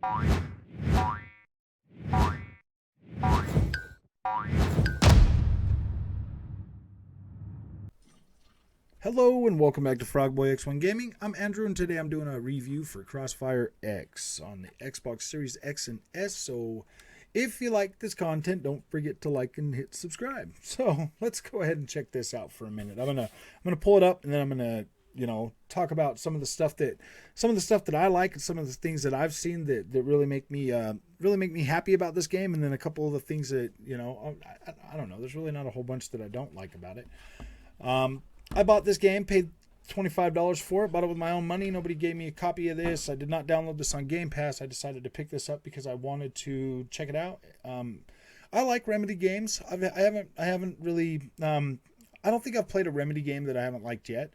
Hello and welcome back to Frogboy X1 Gaming. I'm Andrew and today I'm doing a review for Crossfire X on the Xbox Series X and S. So if you like this content, don't forget to like and hit subscribe. So let's go ahead and check this out for a minute. I'm gonna pull it up and then I'm gonna talk about some of the stuff that I like and some of the things that I've seen that really make me happy about this game, and then a couple of the things that I don't know. There's really not a whole bunch that I don't like about it. I bought this game, paid $25 for it, bought it with my own money. Nobody gave me a copy of this. I did not download this on Game Pass. I decided to pick this up because I wanted to check it out. I like Remedy games. I haven't really, I don't think I've played a Remedy game that I haven't liked yet.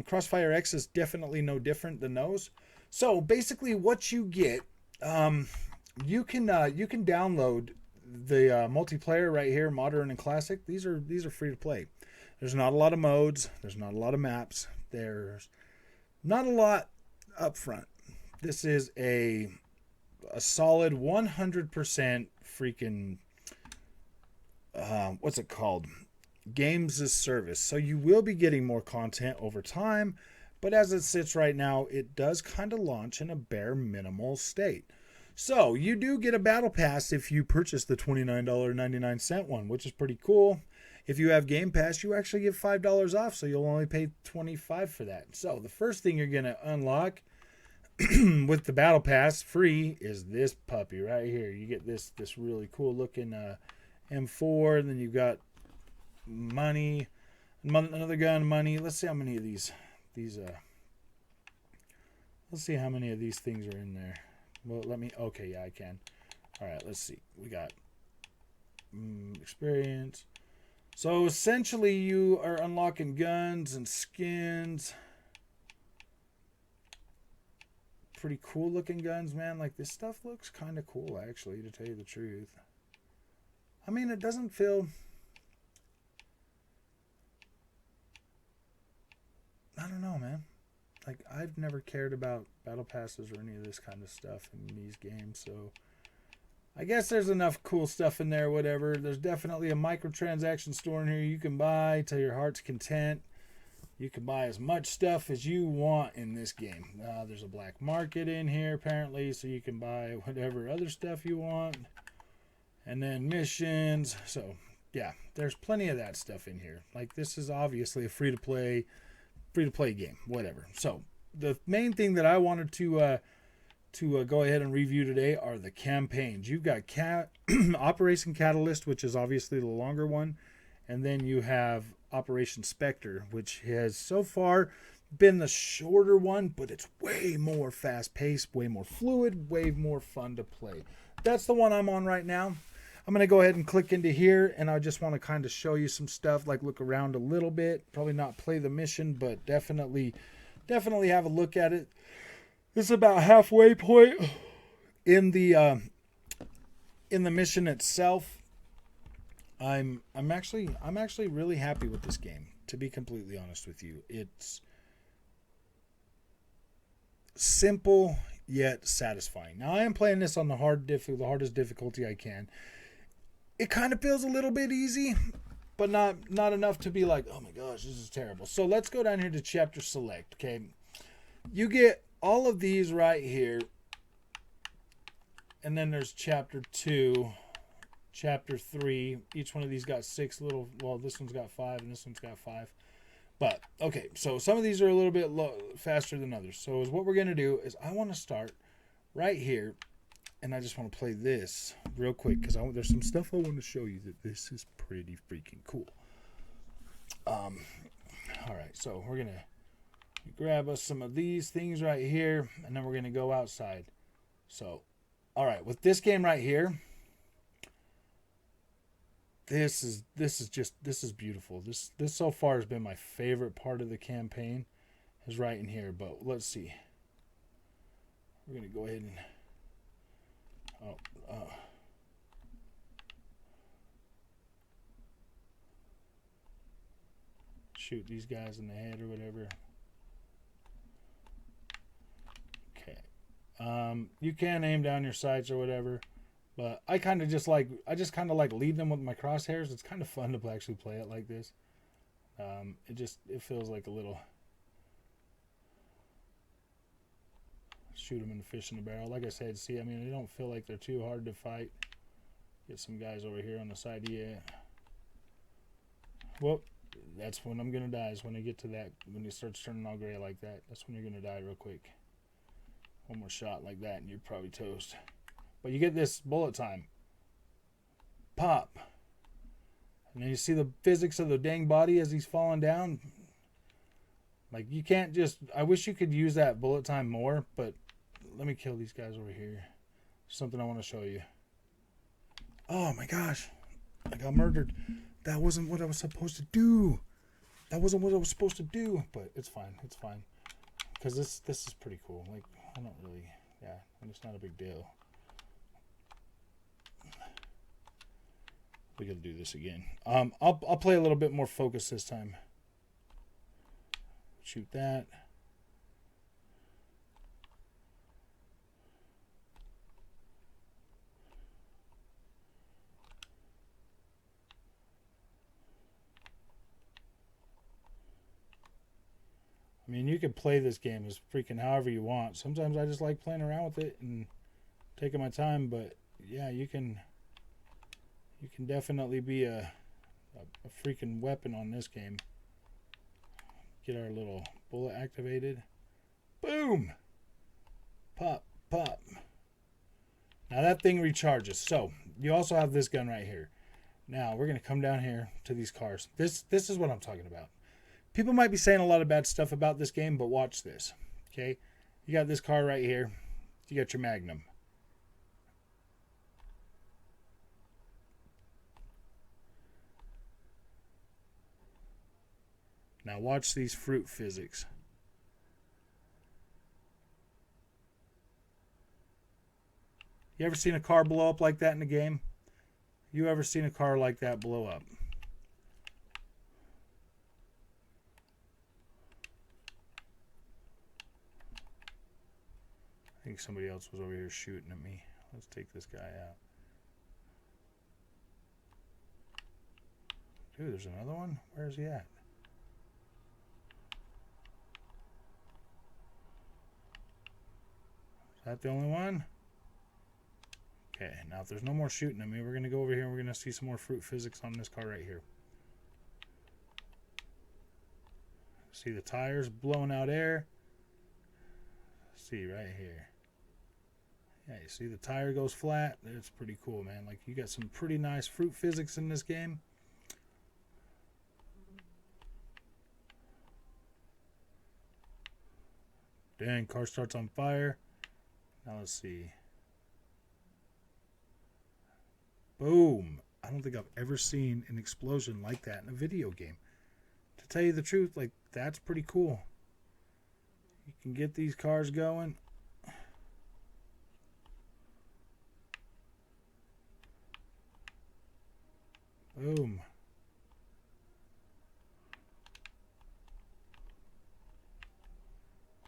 Crossfire X is definitely no different than those. So basically what you get, you can download the multiplayer right here, Modern and Classic. These are free to play. There's not a lot of modes. There's not a lot of maps. There's not a lot up front. This is a solid 100% freaking, what's it called? Games as service. So you will be getting more content over time, but as it sits right now, it does kind of launch in a bare minimal state. So you do get a battle pass if you purchase the $29.99 one, which is pretty cool. If you have Game Pass, you actually get $5 off, so you'll only pay $25 for that. So the first thing you're going to unlock with the Battle Pass free is this puppy right here. You get this really cool looking M4, and then you've got money, another gun, money. Let's see how many of these let's see how many of these things are in there. Well, okay, yeah, I can. All right, let's see. We got experience. So essentially you are unlocking guns and skins. Pretty cool looking guns, man. Like, this stuff looks kind of cool, actually, to tell you the truth. I mean, it doesn't feel... I don't know, man. Like, I've never cared about battle passes or any of this kind of stuff in these games, so... I guess there's enough cool stuff in there, whatever. There's definitely a microtransaction store in here you can buy till your heart's content. You can buy as much stuff as you want in this game. There's a black market in here, apparently, so you can buy whatever other stuff you want. And then missions. So, yeah, there's plenty of that stuff in here. Like, this is obviously a free-to-play game, whatever. So, the main thing that I wanted to go ahead and review today are the campaigns. You've got Operation Catalyst, which is obviously the longer one, and then you have Operation Spectre, which has so far been the shorter one, but it's way more fast-paced, way more fluid, way more fun to play. That's the one I'm on right now. I'm going to go ahead and click into here, and I just want to kind of show you some stuff, like look around a little bit. Probably not play the mission, but definitely have a look at it. This is about halfway point in the mission itself. I'm actually really happy with this game, to be completely honest with you. It's simple yet satisfying. Now I am playing this on the hardest difficulty I can. It kind of feels a little bit easy, but not enough to be like, oh my gosh, this is terrible. So let's go down here to chapter select. Okay, you get all of these right here, and then there's chapter 2, chapter 3. Each one of these got 6 little, well, this one's got 5 and this one's got 5. But okay, so some of these are a little bit faster than others. So what we're going to do is I want to start right here, and I just want to play this real quick because there's some stuff I want to show you that this is pretty freaking cool. All right, so we're going to grab us some of these things right here, and then we're going to go outside. So, all right, with this game right here, this is beautiful. This so far has been my favorite part of the campaign, is right in here. But let's see. We're going to go ahead and shoot these guys in the head or whatever. Okay. You can aim down your sights or whatever, but I just kind of like lead them with my crosshairs. It's kind of fun to actually play it like this. It feels like a little shoot them in the fish in the barrel. Like I said, see, I mean, they don't feel like they're too hard to fight. Get some guys over here on the side. Yeah. Well, that's when I'm gonna die. Is when I get to that. When it starts turning all gray like that, that's when you're gonna die real quick. One more shot like that, and you're probably toast. But you get this bullet time. Pop. And then you see the physics of the dang body as he's falling down. Like, you can't just... I wish you could use that bullet time more, but let me kill these guys over here. Something I want to show you. Oh my gosh. I got murdered. That wasn't what I was supposed to do. That wasn't what I was supposed to do. But it's fine. It's fine. Because this is pretty cool. Like, I don't really... Yeah, and it's not a big deal. We gotta do this again. I'll play a little bit more focused this time. Shoot that. I mean, you can play this game as freaking however you want. Sometimes I just like playing around with it and taking my time, but yeah, you can definitely be a freaking weapon on this game. Get our little bullet activated. Boom! Pop, pop. Now that thing recharges. So, you also have this gun right here. Now, we're going to come down here to these cars. This is what I'm talking about. People might be saying a lot of bad stuff about this game, but watch this. Okay? You got this car right here. You got your Magnum. Now watch these fruit physics. You ever seen a car blow up like that in the game? You ever seen a car like that blow up? I think somebody else was over here shooting at me. Let's take this guy out. Dude, there's another one? Where is he at? Is that the only one? Okay, now if there's no more shooting at me, we're going to go over here and we're going to see some more fruit physics on this car right here. See the tires blowing out air? See right here. Yeah, you see the tire goes flat? It's pretty cool, man. Like, you got some pretty nice fruit physics in this game. Dang, car starts on fire. Now let's see. Boom. I don't think I've ever seen an explosion like that in a video game. To tell you the truth, like, that's pretty cool. You can get these cars going. Boom.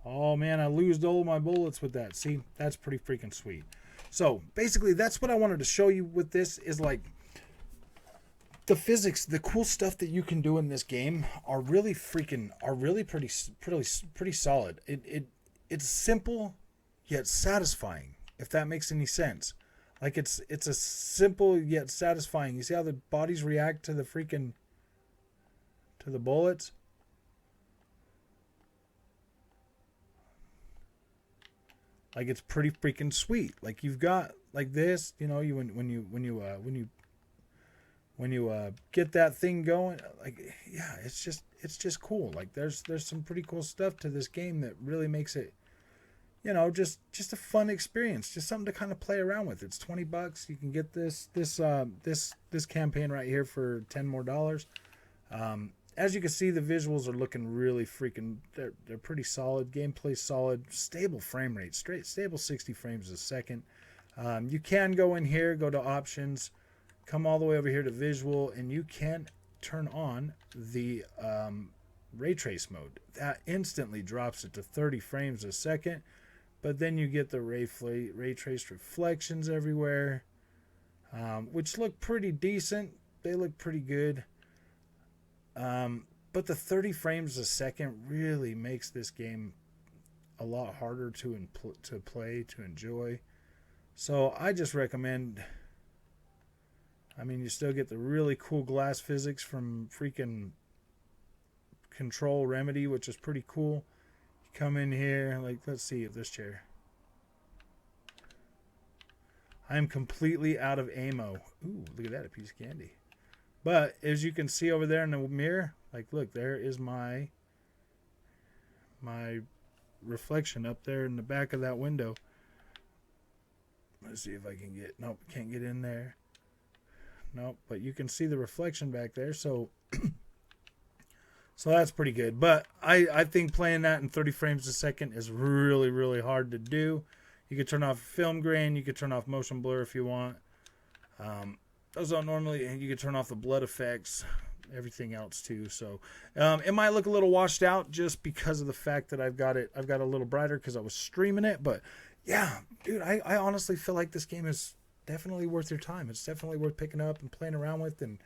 Oh man, I lose all my bullets with that. See, that's pretty freaking sweet. So basically, that's what I wanted to show you with this is like the physics, the cool stuff that you can do in this game are really pretty solid. It's simple yet satisfying, if that makes any sense. Like it's a simple yet satisfying. You see how the bodies react to the bullets? Like it's pretty freaking sweet. Like you've got like this, you know, when you get that thing going, like yeah, it's just cool. Like there's some pretty cool stuff to this game that really makes it, you know, just a fun experience, just something to kind of play around with. It's $20. You can get this campaign right here for $10 more. As you can see, the visuals are looking really freaking, they're pretty solid. Gameplay solid, stable frame rate, stable 60 frames a second. You can go in here, go to options, come all the way over here to visual, and you can turn on the ray trace mode. That instantly drops it to 30 frames a second, but then you get the ray traced reflections everywhere, which look pretty decent. They look pretty good. But the 30 frames a second really makes this game a lot harder to play, to enjoy. So I just recommend, I mean, you still get the really cool glass physics from freaking Control Remedy, which is pretty cool. You come in here, like, let's see if this chair. I am completely out of ammo. Ooh, look at that, a piece of candy. But as you can see over there in the mirror, like, look, there is my reflection up there in the back of that window. Let's see if I can get, nope, can't get in there. Nope, but you can see the reflection back there, so so that's pretty good. But I think playing that in 30 frames a second is really, really hard to do. You could turn off film grain, you could turn off motion blur if you want. Those don't normally, you could turn off the blood effects, everything else too. So it might look a little washed out just because of the fact that I've got a little brighter because I was streaming it. But yeah, dude, I honestly feel like this game is definitely worth your time. It's definitely worth picking up and playing around with, and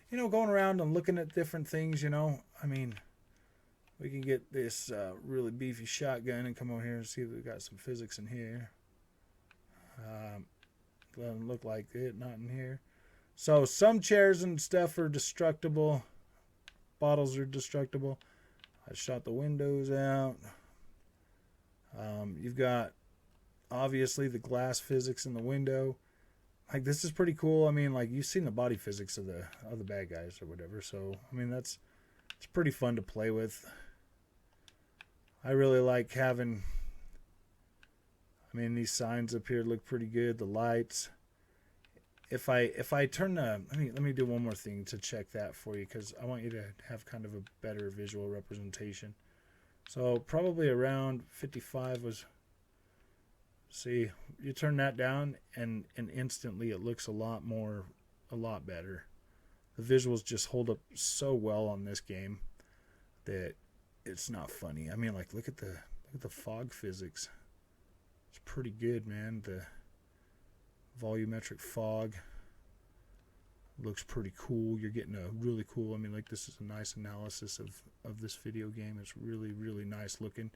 going around and looking at different things. I mean, we can get this really beefy shotgun and come over here and see if we've got some physics in here. Doesn't look like it, not in here. So some chairs and stuff are destructible. Bottles are destructible. I shot the windows out. You've got obviously the glass physics in the window. Like, this is pretty cool. I mean, like, you've seen the body physics of the bad guys or whatever. So I mean, it's pretty fun to play with. I really like having, I mean, these signs up here look pretty good. The lights. If I turn the, let me do one more thing to check that for you, because I want you to have kind of a better visual representation. So probably around 55 was, see, you turn that down and instantly it looks a lot better. The visuals just hold up so well on this game that it's not funny. I mean, like, look at the fog physics. It's pretty good, man. The volumetric fog looks pretty cool. You're getting a really cool, I mean, like, this is a nice analysis of this video game. It's really, really nice looking.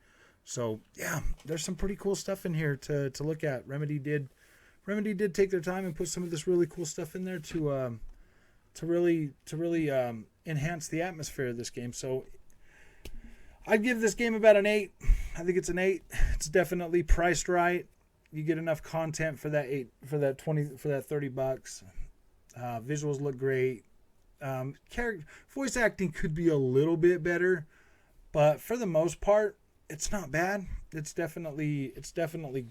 So yeah, there's some pretty cool stuff in here to look at. Remedy did take their time and put some of this really cool stuff in there to really enhance the atmosphere of this game. So I'd give this game about an 8. I think it's an 8. It's definitely priced right. You get enough content for that $30. Visuals look great. Voice acting could be a little bit better, but for the most part, it's not bad. It's definitely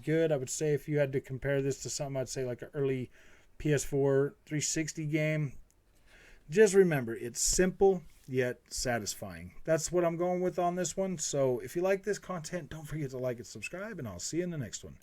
good. I would say if you had to compare this to something, I'd say like an early PS4 360 game. Just remember, it's simple yet satisfying. That's what I'm going with on this one. So if you like this content, don't forget to like and subscribe, and I'll see you in the next one.